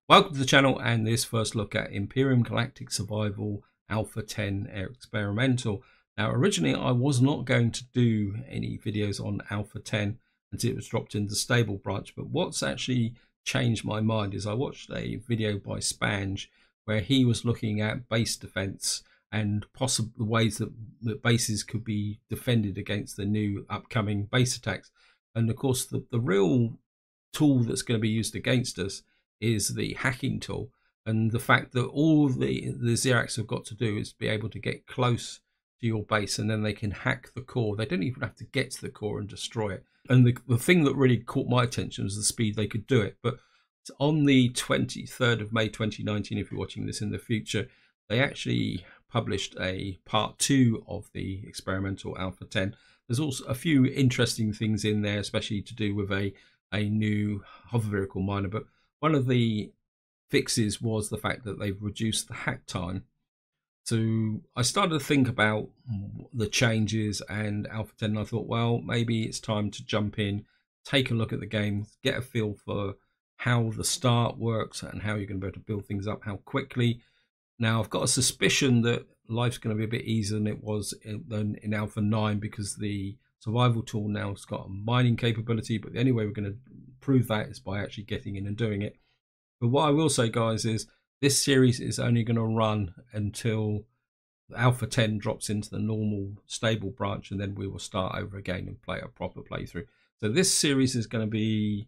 Welcome to the channel and this first look at Empyrion Galactic Survival Alpha 10 Experimental. Now originally I was not going to do any videos on Alpha 10 until it was dropped into the stable branch, but what's actually changed my mind is I watched a video by Spnaj where he was looking at base defense and possible ways that bases could be defended against the new upcoming base attacks. And of course the real tool that's going to be used against us is the hacking tool, and the fact that all the Xerax have got to do is be able to get close to your base, and then they can hack the core. They don't even have to get to the core and destroy it. And the thing that really caught my attention was the speed they could do it. But on the 23rd of May 2019, if you're watching this in the future, they actually published a part 2 of the experimental Alpha 10. There's also a few interesting things in there, especially to do with a new hover vehicle miner. But one of the fixes was the fact that they've reduced the hack time. So I started to think about the changes and Alpha 10, and I thought, well, maybe it's time to jump in, take a look at the game, get a feel for how the start works and how you're going to be able to build things up, how quickly. Now, I've got a suspicion that life's going to be a bit easier than it was in Alpha 9, because the survival tool now has got a mining capability, but the only way we're going to prove that is by actually getting in and doing it. But what I will say, guys, is this series is only going to run until Alpha 10 drops into the normal stable branch, and then we will start over again and play a proper playthrough. So this series is going to be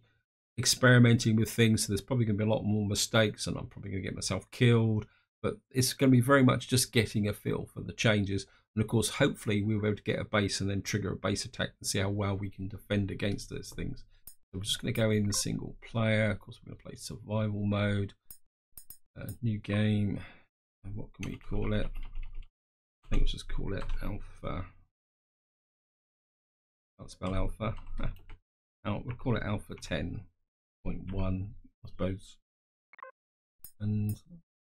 experimenting with things, so there's probably going to be a lot more mistakes, and I'm probably going to get myself killed, but it's going to be very much just getting a feel for the changes. And of course, hopefully we'll be able to get a base and then trigger a base attack and see how well we can defend against those things. So we're just going to go in single player. Of course, we're going to play survival mode. New game. And what can we call it? I think we'll just call it Alpha. Can't spell Alpha. We'll call it Alpha 10.1, I suppose. And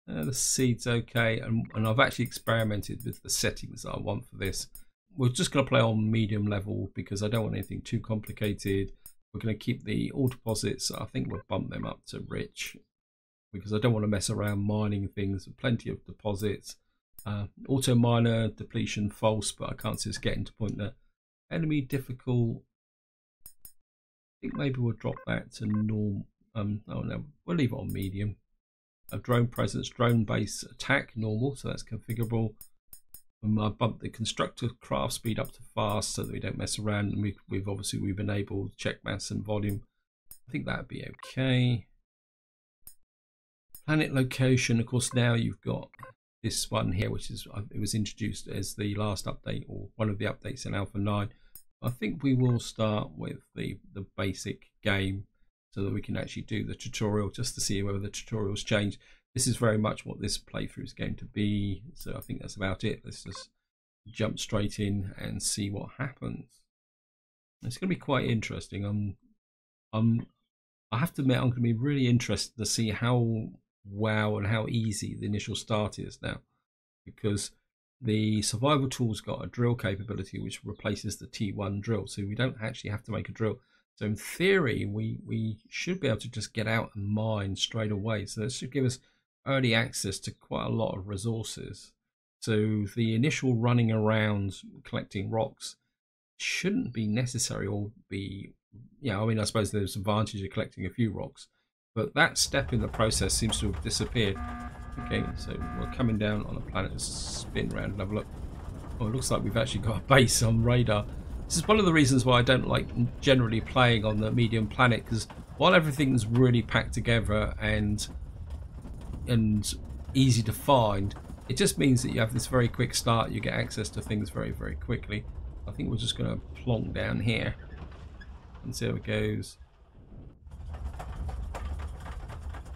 the seed's okay, and I've actually experimented with the settings that I want for this. We're just going to play on medium level because I don't want anything too complicated. We're going to keep the ore deposits. I think we'll bump them up to rich because I don't want to mess around mining things. Plenty of deposits. Auto miner depletion false, but I can't see us getting to point there. Enemy difficult. I think maybe we'll drop that to normal. Oh no, we'll leave it on medium. A drone presence, drone base attack normal, so that's configurable. And I bumped the constructor craft speed up to fast so that we don't mess around. And we've enabled check mass and volume. I think that'd be okay. Planet location, of course, now you've got this one here, which is it was introduced as the last update or one of the updates in Alpha 9. I think we will start with the basic game, so that we can actually do the tutorial just to see whether the tutorials change. This is very much what this playthrough is going to be, so I think that's about it. Let's just jump straight in and see what happens. It's going to be quite interesting. I have to admit, I'm going to be really interested to see how wow and how easy the initial start is now, because the survival tool's got a drill capability which replaces the T1 drill, so we don't actually have to make a drill. So in theory, we should be able to just get out and mine straight away. So this should give us early access to quite a lot of resources. So the initial running around collecting rocks shouldn't be necessary, or be, I mean, I suppose there's an advantage of collecting a few rocks, but that step in the process seems to have disappeared. Okay, so we're coming down on the planet. Let's spin around and have a look. Oh, it looks like we've actually got a base on radar. This is one of the reasons why I don't like generally playing on the medium planet, because while everything's really packed together and easy to find, it just means that you have this very quick start. You get access to things very, very quickly. I think we're just going to plonk down here and see how it goes.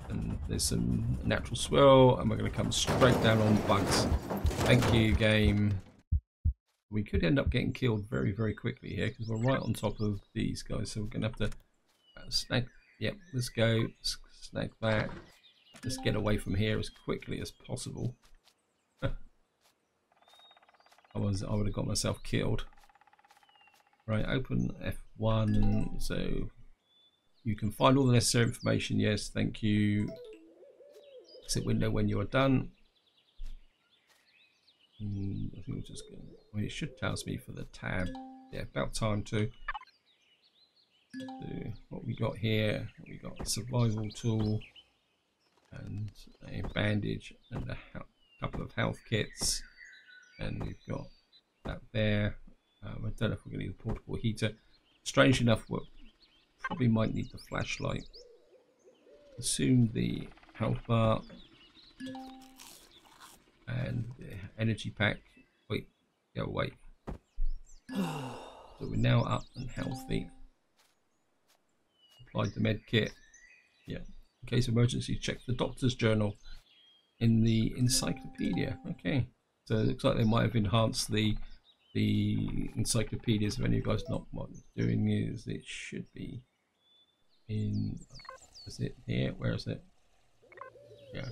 And there's some natural swirl, and we're going to come straight down on bugs. Thank you, game. We could end up getting killed very, very quickly here because we're right on top of these guys. So we're going to have to snag. Yep, let's go. Snag that. Let's get away from here as quickly as possible. I would have got myself killed. Right, open F1. So you can find all the necessary information. Yes, thank you. exit window when you are done. I think we're just going. Well, it should tell me for the tab. Yeah, about time to do what we got here. We got a survival tool and a bandage and a couple of health kits, and we've got that there. I don't know if we're going to need a portable heater. Strange enough, we probably might need the flashlight. Assume the health bar and the energy pack. Wait, go away. So we're now up and healthy. Applied the med kit. Yeah. In case of emergency, check the doctor's journal in the encyclopedia. Okay. So it looks like they might have enhanced the encyclopedias. If any of you guys not what they're doing is it should be in. Is it here? Where is it? Yeah.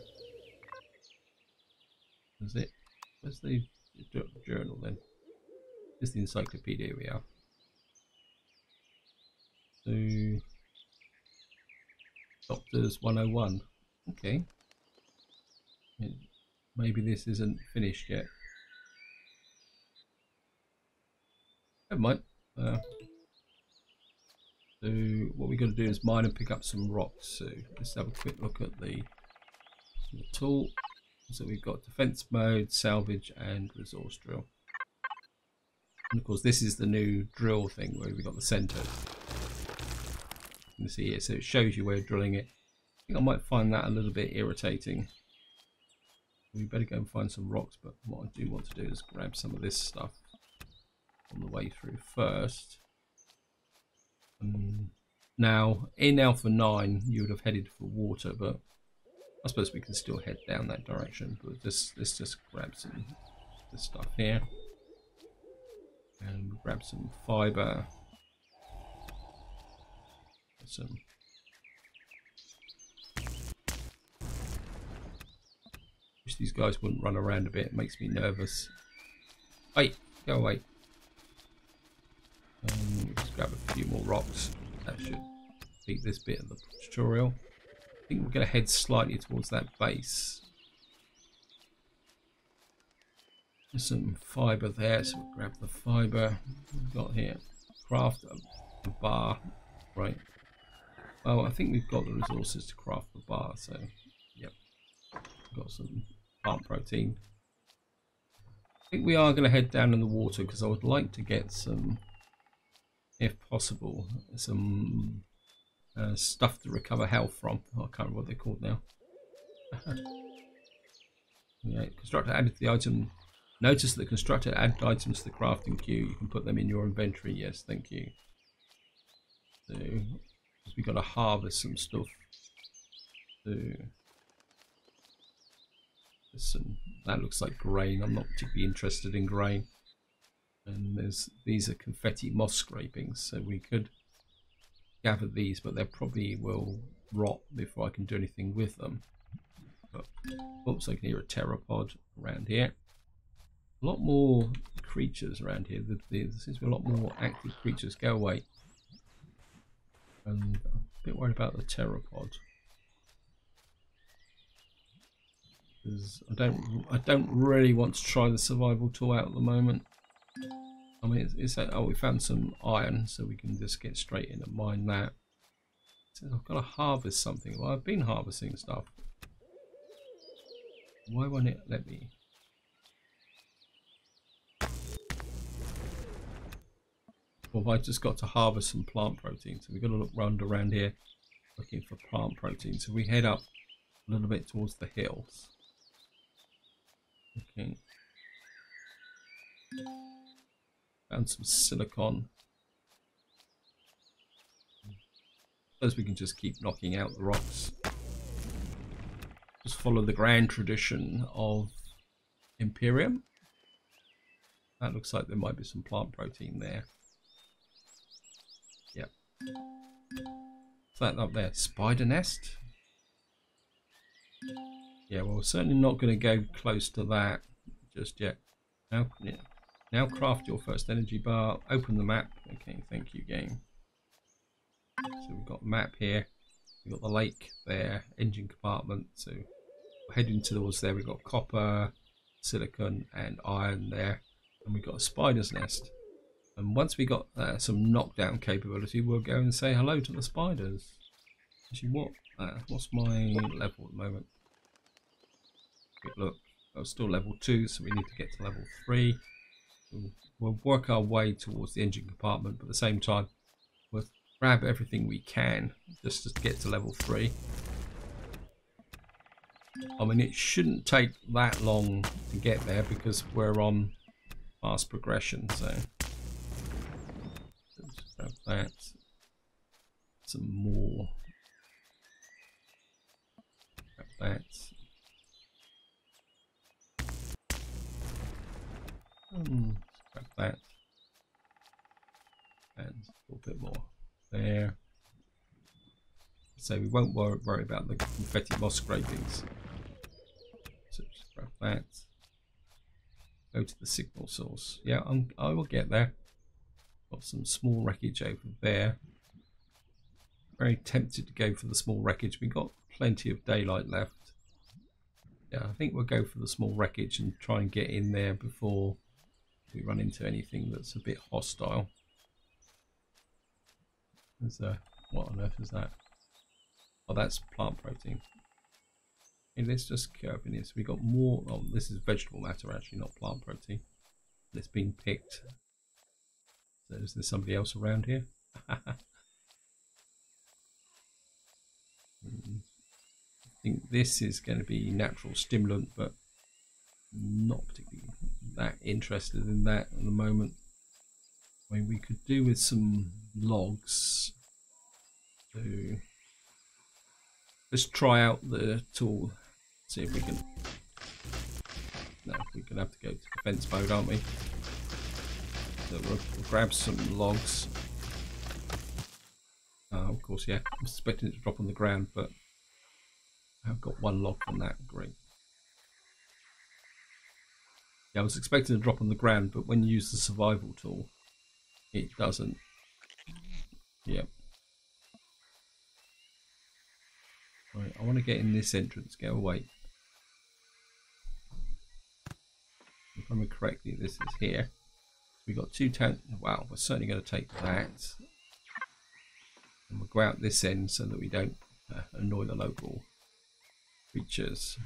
Is it? Where's the journal then? Here's the encyclopedia. Here we are. So Doctors 101. Okay. Maybe this isn't finished yet. Never mind. So what we got to do is mine and pick up some rocks. So let's have a quick look at the tool. So we've got defense mode, salvage, and resource drill. And of course, this is the new drill thing where we got the center. You can see here, so it shows you where you're drilling it. I think I might find that a little bit irritating. We better go and find some rocks, but what I do want to do is grab some of this stuff on the way through first. Now, in Alpha 9, you would have headed for water, but I suppose we can still head down that direction. But let's just grab some of this stuff here. And grab some fiber. Some. Wish these guys wouldn't run around a bit. It makes me nervous. Hey, go away. Just grab a few more rocks. That should beat this bit of the tutorial. I think we're going to head slightly towards that base. There's some fiber there, so we'll grab the fiber. We've got here. Craft a bar. Right. Well, I think we've got the resources to craft the bar, so yep. Got some plant protein. I think we are going to head down in the water because I would like to get some, if possible, some stuff to recover health from. Oh, I can't remember what they're called now. Yeah, constructor added to the item. Notice that the constructor added items to the crafting queue. You can put them in your inventory. Yes, thank you. So we got to harvest some stuff. So some, that looks like grain. I'm not particularly interested in grain. And these are confetti moss scrapings, so we could gather these, but they probably will rot before I can do anything with them. But, oops, I can hear a pteropod around here. A lot more creatures around here. There seems to be a lot more active creatures. Go away. And I'm a bit worried about the pteropod. Because I don't really want to try the survival tool out at the moment. I mean, oh, we found some iron, so we can just get straight in and mine that. It says I've got to harvest something. Well, I've been harvesting stuff. Why won't it let me? Well, I just got to harvest some plant protein, so we've got to look around here looking for plant protein. So we head up a little bit towards the hills. Okay. Found some silicon. Suppose we can just keep knocking out the rocks. Just follow the grand tradition of Empyrion. That looks like there might be some plant protein there. Yep. What's that up there? Spider nest? Yeah, well, we're certainly not going to go close to that just yet. Now, yeah. Now craft your first energy bar. Open the map. Okay, thank you, game. So we've got a map here. We've got the lake there, engine compartment. So Heading towards there, we've got copper, silicon, and iron there, and we've got a spider's nest. And once we got some knockdown capability, we'll go and say hello to the spiders. Actually, what's my level at the moment? Quick look. I'm still level 2, so we need to get to level 3. We'll work our way towards the engine compartment, but at the same time, we'll grab everything we can just to get to level 3. I mean, it shouldn't take that long to get there because we're on fast progression, so let's grab that. Some more. Grab that. Grab that. And a little bit more there. So we won't worry about the confetti moss scrapings. So just grab that. Go to the signal source. Yeah, I will get there. Got some small wreckage over there. Very tempted to go for the small wreckage. We've got plenty of daylight left. Yeah, I think we'll go for the small wreckage and try and get in there before we run into anything that's a bit hostile. What on earth is that? Oh, that's plant protein. Okay, let's just go up in here. So we got more. Oh, this is vegetable matter, actually, not plant protein. It's being picked. So is there somebody else around here? I think this is going to be natural stimulant, but not particularly that interested in that at the moment. I mean, we could do with some logs. So let's try out the tool. See if we can. No, we're gonna have to go to defense mode, aren't we? So we'll grab some logs. Of course, yeah. I'm expecting it to drop on the ground, but I've got one log from that. Great. Yeah, I was expecting to drop on the ground, but when you use the survival tool, it doesn't. Yep. Right, I want to get in this entrance. Go away. If I remember correctly, this is here. We've got 2 tanks. Wow, we're certainly going to take that. And we'll go out this end so that we don't annoy the local creatures.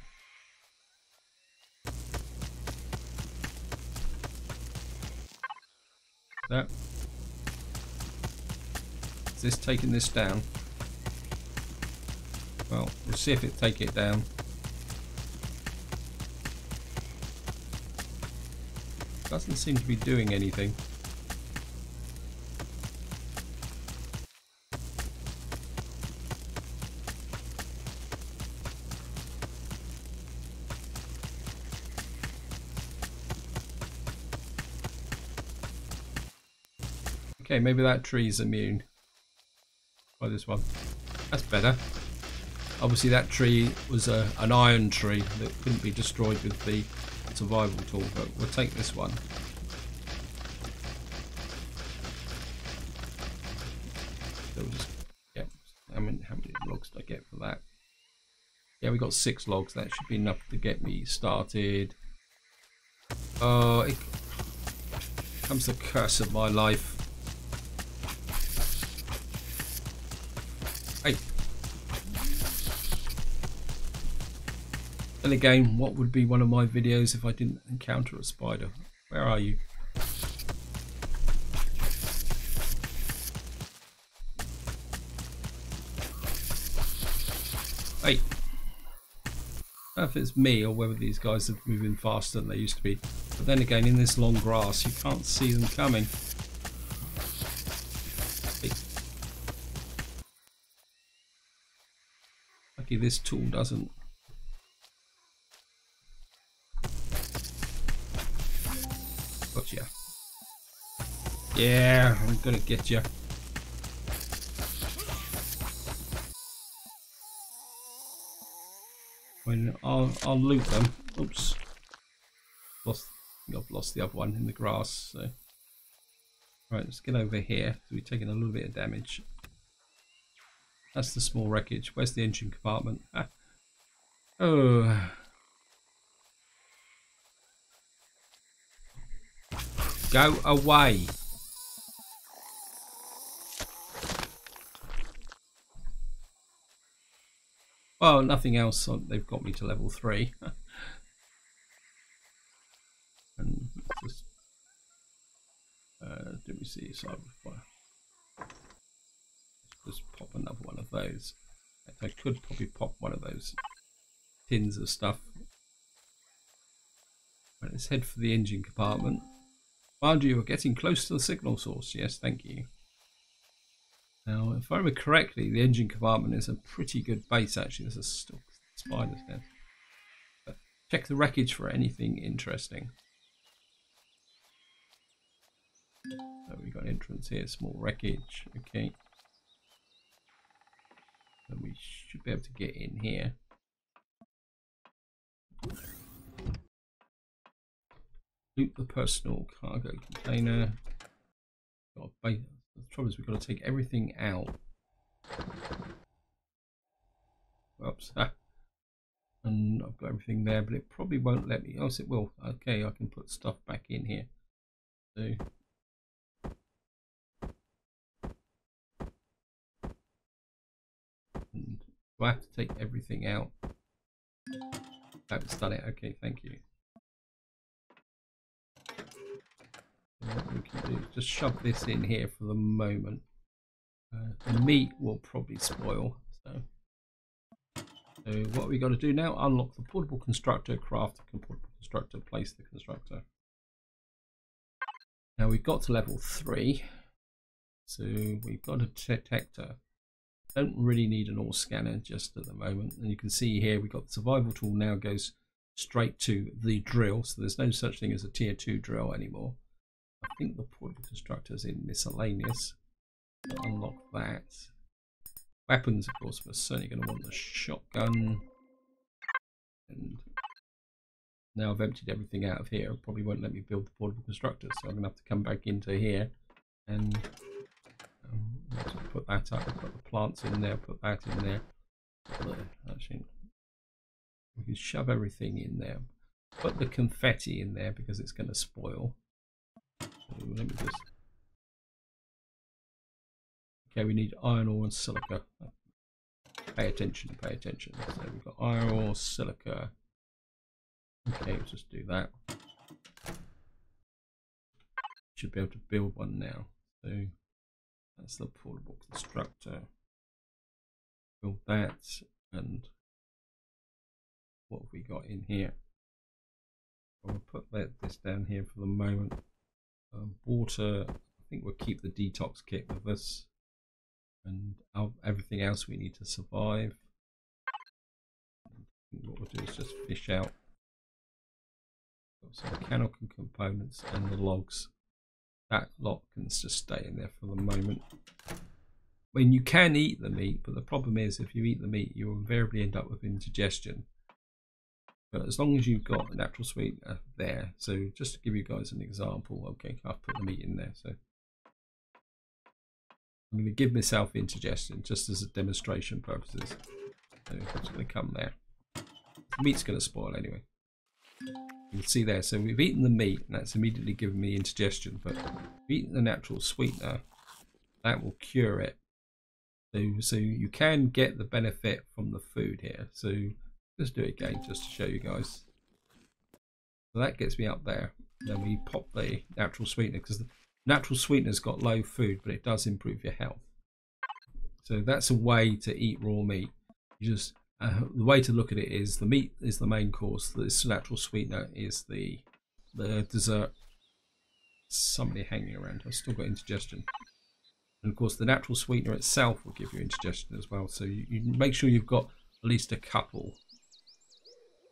That. Is this taking this down? Well, we'll see if it take it down. Doesn't seem to be doing anything. Okay, maybe that tree's immune. Try this one. That's better. Obviously that tree was an iron tree that couldn't be destroyed with the survival tool, but we'll take this one. So we'll just get, how many logs did I get for that? Yeah, we got 6 logs. That should be enough to get me started. Oh, it comes the curse of my life. Hey. And again, what would be one of my videos if I didn't encounter a spider? Where are you? Hey. I don't know if it's me or whether these guys are moving faster than they used to be. But then again, in this long grass, you can't see them coming. Hey. Lucky this tool doesn't. Gotcha. Yeah, I'm gonna get you. When I'll loot them. Oops. I've lost the other one in the grass. So. Right, let's get over here. So we've taken a little bit of damage. That's the small wreckage. Where's the engine compartment? Ah. Oh, go away. Well, nothing else. They've got me to level 3. And just did we see cyberfire? Just pop another one of those. I could probably pop one of those tins of stuff. Right, let's head for the engine compartment. Mind you, we're getting close to the signal source. Yes, thank you. Now, if I remember correctly, the engine compartment is a pretty good base, actually. There's a still spiders there. But check the wreckage for anything interesting. So we've got an entrance here, small wreckage. Okay. And we should be able to get in here. Loot the personal cargo container. The trouble is we've got to take everything out. Oops. And I've got everything there, but it probably won't let me. Oh, yes, it will. Okay, I can put stuff back in here. So and do I have to take everything out? That's done it. Okay, thank you. And what we can do is just shove this in here for the moment. The meat will probably spoil. So what we got to do now? Unlock the portable constructor, craft the portable constructor, place the constructor. Now we've got to level 3, so we've got a detector. Don't really need an ore scanner just at the moment. And you can see here we've got the survival tool now goes straight to the drill, so there's no such thing as a tier 2 drill anymore. I think the portable constructor is in miscellaneous. So unlock that. Weapons, of course, we're certainly going to want the shotgun. And now I've emptied everything out of here. It probably won't let me build the portable constructor, so I'm going to have to come back into here and put that up. Put the plants in there, put that in there. Actually, we can shove everything in there. Put the confetti in there because it's going to spoil. So let me just. Okay, we need iron ore and silica. Pay attention, pay attention. So we've got iron ore, silica. Okay, let's just do that. Should be able to build one now. So that's the portable constructor. Build that, and what have we got in here? I'll put this down here for the moment. Water, I think we'll keep the detox kit with us. And everything else we need to survive. What we'll do is just fish out. Got some mechanical components and the logs. That lot can just stay in there for the moment. I mean, you can eat the meat, but the problem is if you eat the meat, you'll invariably end up with indigestion. But as long as you've got a natural sweetener there, so just to give you guys an example, okay, I've put the meat in there, so I'm going to give myself indigestion just as a demonstration purposes. So it's going to come there. The meat's going to spoil anyway. You can see there, so we've eaten the meat and that's immediately given me indigestion, but we've eaten the natural sweetener, that will cure it. So you can get the benefit from the food here. So let's do it again just to show you guys. So that gets me up there. Then we pop the natural sweetener because the natural sweetener's got low food, but it does improve your health. So that's a way to eat raw meat. You just the way to look at it is the meat is the main course. This natural sweetener is the dessert. Somebody hanging around. I've still got indigestion. And of course, the natural sweetener itself will give you indigestion as well. So you make sure you've got at least a couple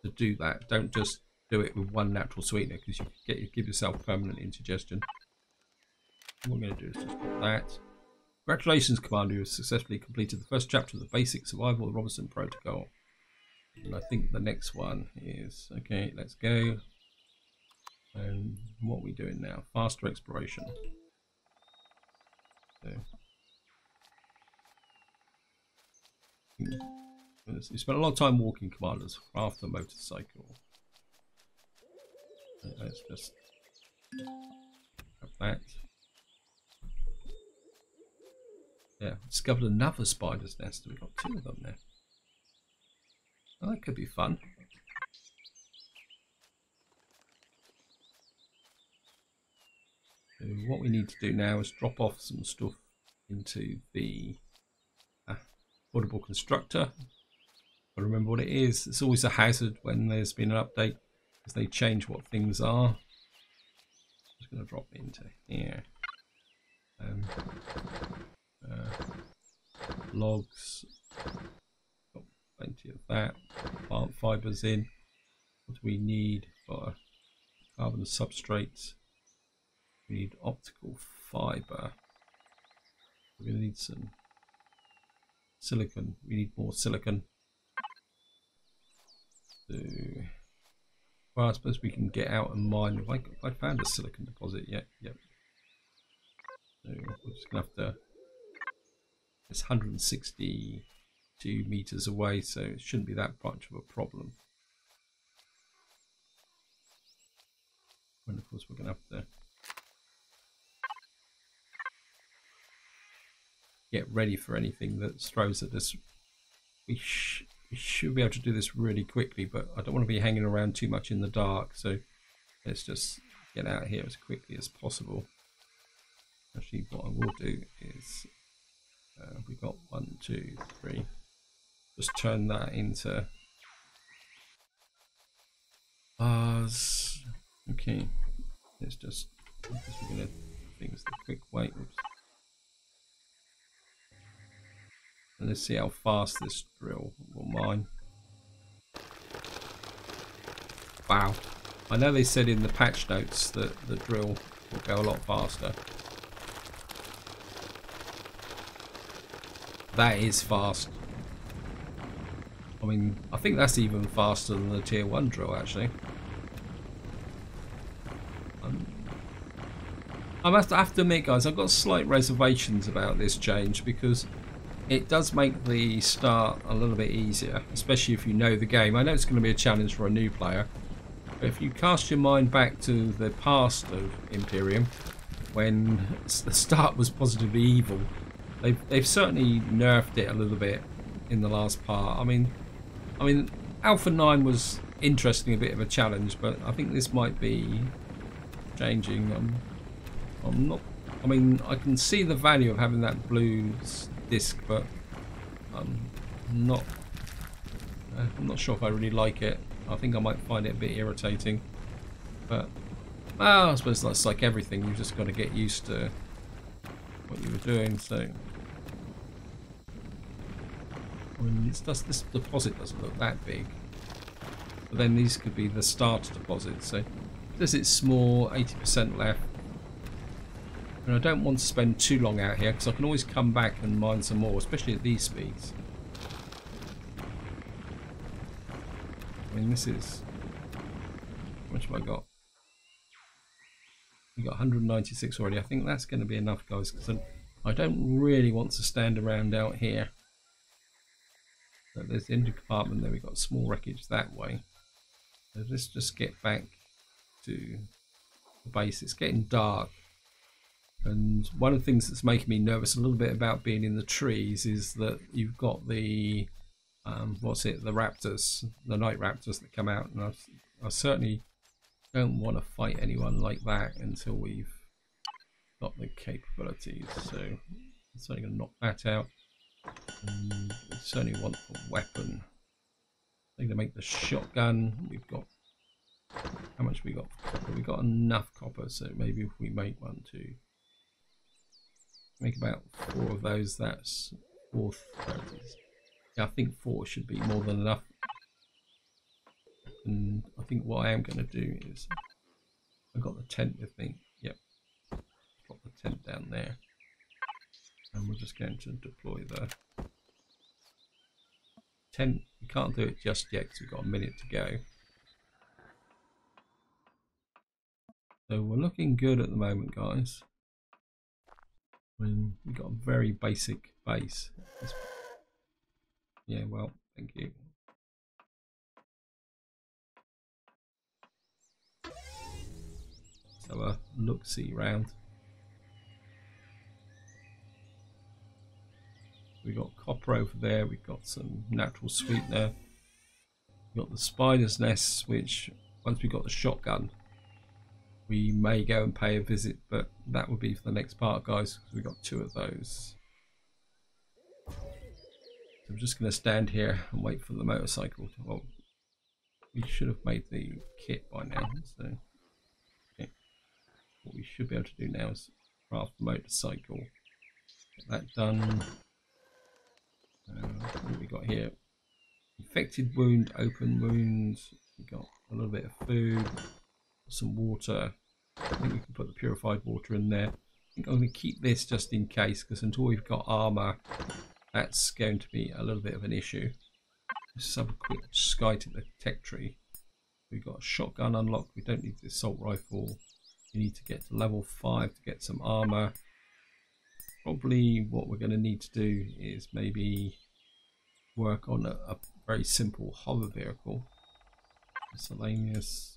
to do that. Don't just do it with one natural sweetener because you give yourself permanent indigestion. What we're going to do is just put that. Congratulations, Commander, you have successfully completed the first chapter of the basic survival of the Robinson Protocol. And I think the next one is, okay, let's go. And what are we doing now? Faster exploration. So, You spent a lot of time walking, commanders. Craft a motorcycle. Let's just have that. Yeah, discovered another spider's nest. We've got 2 of them there. Oh, that could be fun. So what we need to do now is drop off some stuff into the portable constructor. But remember what it is. It's always a hazard when there's been an update because they change what things are. I'm just going to drop it into here. Logs. Got plenty of that. Plant fibers in. What do we need for carbon substrates? We need optical fiber. We're going to need some silicon. We need more silicon. So, well, I suppose we can get out and mine. Have I found a silicon deposit yet? Yep. So we're just going to have to. It's 162 meters away, so it shouldn't be that much of a problem. And of course, we're going to have to get ready for anything that throws at us. We should be able to do this really quickly, but I don't want to be hanging around too much in the dark, so let's just get out of here as quickly as possible. Actually, what I will do is we got 1, 2, 3. Just turn that into bars. Okay, let's just. We're gonna things the quick way. Oops. And let's see how fast this drill will mine. Wow. I know they said in the patch notes that the drill will go a lot faster. That is fast. I mean, I think that's even faster than the tier 1 drill, actually. I have to admit, guys, I've got slight reservations about this change because it does make the start a little bit easier, especially if you know the game. I know it's going to be a challenge for a new player, but if you cast your mind back to the past of Empyrion, when the start was positively evil, they've certainly nerfed it a little bit in the last part. I mean, Alpha 9 was interesting, a bit of a challenge, but I think this might be changing. I'm not. I mean, I can see the value of having that blue disc, but I'm not sure if I really like it. I think I might find it a bit irritating, but well, I suppose that's like everything. You've just got to get used to what you were doing. So, I mean, this deposit doesn't look that big, but then these could be the starter deposits. So, this it's small, 80% left. And I don't want to spend too long out here because I can always come back and mine some more, especially at these speeds. I mean, this is... How much have I got? We got 196 already. I think that's going to be enough, guys, because I don't really want to stand around out here. But there's the engine compartment there. We've got small wreckage that way. So let's just get back to the base. It's getting dark. And one of the things that's making me nervous a little bit about being in the trees is that you've got the, the raptors, the night raptors that come out. And I certainly don't want to fight anyone like that until we've got the capabilities. So I'm certainly going to knock that out. And we certainly want a weapon. I'm going to make the shotgun. We've got, how much we got? We got enough copper, so maybe if we make 1, 2, make about 4 of those, that's 430s. Yeah, I think 4 should be more than enough. And I think what I am going to do is, I've got the tent with me. Yep. Drop the tent down there. And we're just going to deploy the tent. We can't do it just yet because we've got a minute to go. So we're looking good at the moment, guys. I mean, we've got a very basic base. Yeah, well, Thank you. Let's have a look-see round. We've got copper over there. We've got some natural sweetener. We've got the spider's nests, which once we've got the shotgun, we may go and pay a visit, but that will be for the next part, guys, because we've got 2 of those. So I'm just going to stand here and wait for the motorcycle to... Well, we should have made the kit by now, so okay. What we should be able to do now is craft the motorcycle. Get that done. What have we got here? Infected wound, open wounds. We got a little bit of food, some water. I think we can put the purified water in there. I think I'm going to keep this just in case, because until we've got armor, that's going to be a little bit of an issue. Let's have a quick sky to the tech tree. We've got a shotgun unlocked. We don't need the assault rifle. We need to get to level 5 to get some armor. Probably what we're going to need to do is maybe work on a very simple hover vehicle. Miscellaneous.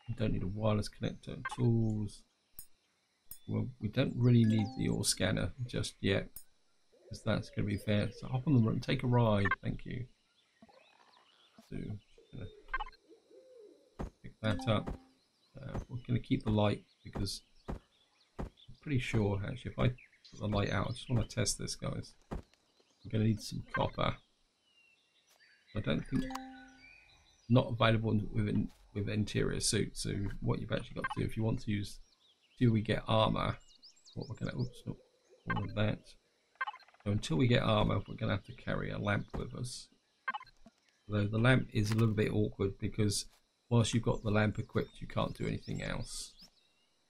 We don't need a wireless connector. Tools. Well, we don't really need the ore scanner just yet, because that's going to be fair. So hop on the run, take a ride. Thank you. So pick that up. We're going to keep the light because I'm pretty sure actually if I put the light out, I just want to test this, guys. I'm going to need some copper. I don't think not available with interior suit. So what you've actually got to do if you want to use, till we get armor, what we're going to, oops, not all of that. So until we get armor, we're going to have to carry a lamp with us. Although the lamp is a little bit awkward because whilst you've got the lamp equipped, you can't do anything else.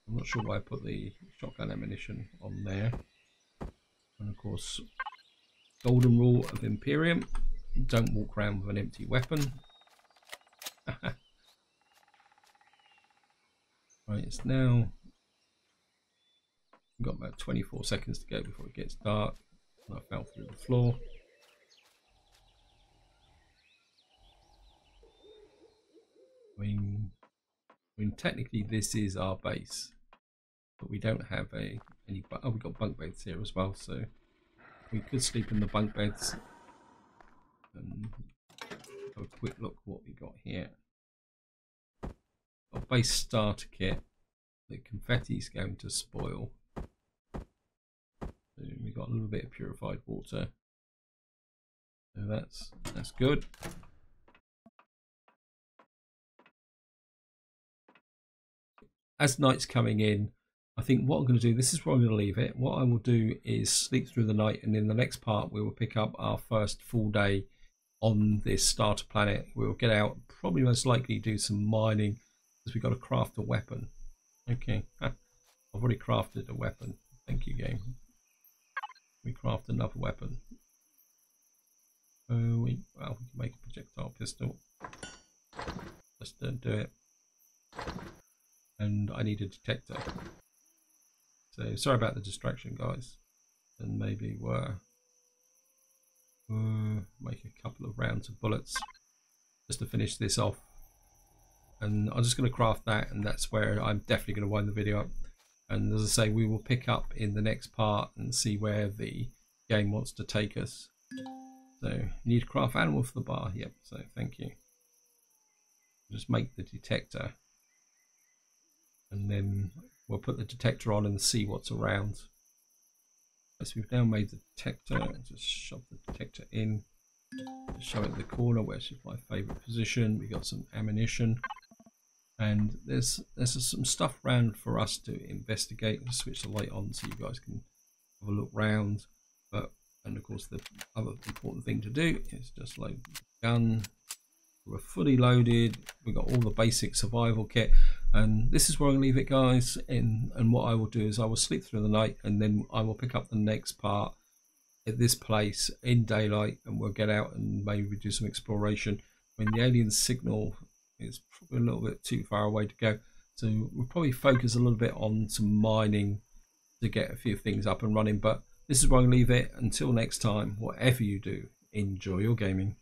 I'm not sure why I put the shotgun ammunition on there. And of course, golden rule of Empyrion: don't walk around with an empty weapon. Right, it's now, we've got about 24 seconds to go before it gets dark. And I fell through the floor. I mean technically this is our base, but we don't have any. Oh, we've got bunk beds here as well, so we could sleep in the bunk beds. And have a quick look what we got here. Our base starter kit. The confetti is going to spoil. So we got a little bit of purified water. So that's good. As night's coming in, I think what I'm going to do, this is where I'm going to leave it. What I will do is sleep through the night, and in the next part we will pick up our first full day on this starter planet. We'll get out, probably most likely do some mining, because we've got to craft a weapon. Okay, I've already crafted a weapon. Thank you, game. We craft another weapon. We can make a projectile pistol. Let's do it. And I need a detector. So sorry about the distraction, guys. And maybe we'll make a couple of rounds of bullets just to finish this off. And I'm just going to craft that, and that's where I'm definitely going to wind the video up. And as I say, we will pick up in the next part and see where the game wants to take us. So you need to craft animal for the bar. Yep, so thank you. Just make the detector. And then we'll put the detector on and see what's around. So we've now made the detector. Just shove the detector in. Just show it in the corner, which is my favourite position. We got some ammunition. And there's some stuff around for us to investigate. I'll switch the light on so you guys can have a look round. And of course the other important thing to do is just load the gun. We're fully loaded. We've got all the basic survival kit. And this is where I'm going to leave it, guys. And what I will do is I will sleep through the night, and then I will pick up the next part at this place in daylight, and we'll get out and maybe do some exploration. When the alien signal is probably a little bit too far away to go, so we'll probably focus a little bit on some mining to get a few things up and running. But this is where I'm going to leave it. Until next time, whatever you do, enjoy your gaming.